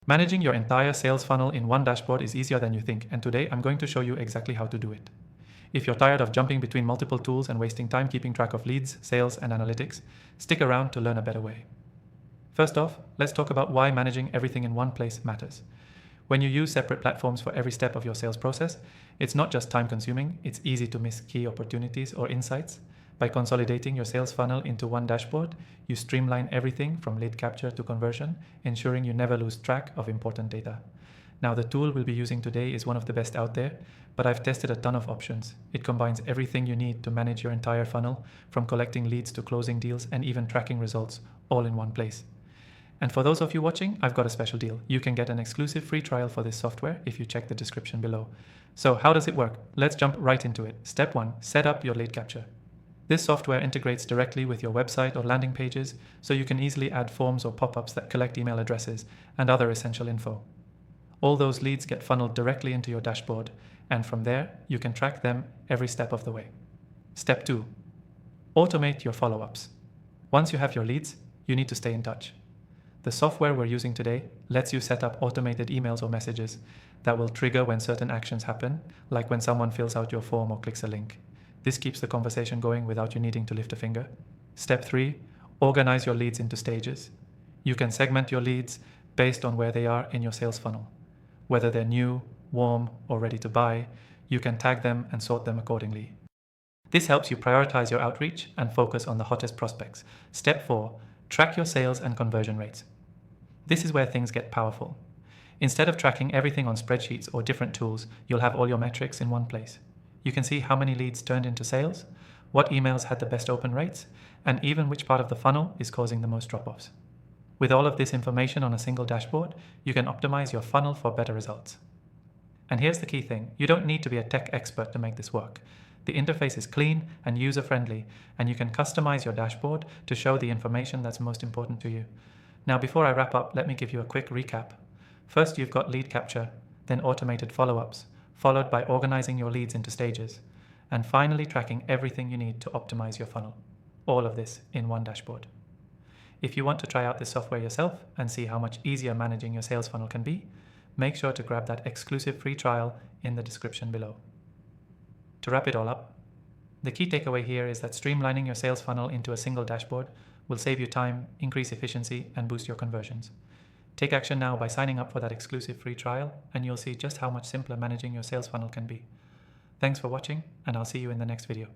Managing your entire sales funnel in one dashboard is easier than you think, and today I'm going to show you exactly how to do it. If you're tired of jumping between multiple tools and wasting time keeping track of leads, sales, and analytics, stick around to learn a better way. First off, let's talk about why managing everything in one place matters. When you use separate platforms for every step of your sales process, it's not just time consuming, it's easy to miss key opportunities or insights. By consolidating your sales funnel into one dashboard, you streamline everything from lead capture to conversion, ensuring you never lose track of important data. Now, the tool we'll be using today is one of the best out there, but I've tested a ton of options. It combines everything you need to manage your entire funnel, from collecting leads to closing deals and even tracking results, all in one place. And for those of you watching, I've got a special deal. You can get an exclusive free trial for this software if you check the description below. So how does it work? Let's jump right into it. Step 1, set up your lead capture. This software integrates directly with your website or landing pages, so you can easily add forms or pop-ups that collect email addresses and other essential info. All those leads get funneled directly into your dashboard, and from there, you can track them every step of the way. Step 2, automate your follow-ups. Once you have your leads, you need to stay in touch. The software we're using today lets you set up automated emails or messages that will trigger when certain actions happen, like when someone fills out your form or clicks a link. This keeps the conversation going without you needing to lift a finger. Step 3, organize your leads into stages. You can segment your leads based on where they are in your sales funnel. Whether they're new, warm, or ready to buy, you can tag them and sort them accordingly. This helps you prioritize your outreach and focus on the hottest prospects. Step 4, track your sales and conversion rates. This is where things get powerful. Instead of tracking everything on spreadsheets or different tools, you'll have all your metrics in one place. You can see how many leads turned into sales, what emails had the best open rates, and even which part of the funnel is causing the most drop-offs. With all of this information on a single dashboard, you can optimize your funnel for better results. And here's the key thing, you don't need to be a tech expert to make this work. The interface is clean and user-friendly, and you can customize your dashboard to show the information that's most important to you. Now, before I wrap up, let me give you a quick recap. First, you've got lead capture, then automated follow-ups, followed by organizing your leads into stages, and finally tracking everything you need to optimize your funnel. All of this in one dashboard. If you want to try out this software yourself and see how much easier managing your sales funnel can be, make sure to grab that exclusive free trial in the description below. To wrap it all up, the key takeaway here is that streamlining your sales funnel into a single dashboard will save you time, increase efficiency, and boost your conversions. Take action now by signing up for that exclusive free trial, and you'll see just how much simpler managing your sales funnel can be. Thanks for watching, and I'll see you in the next video.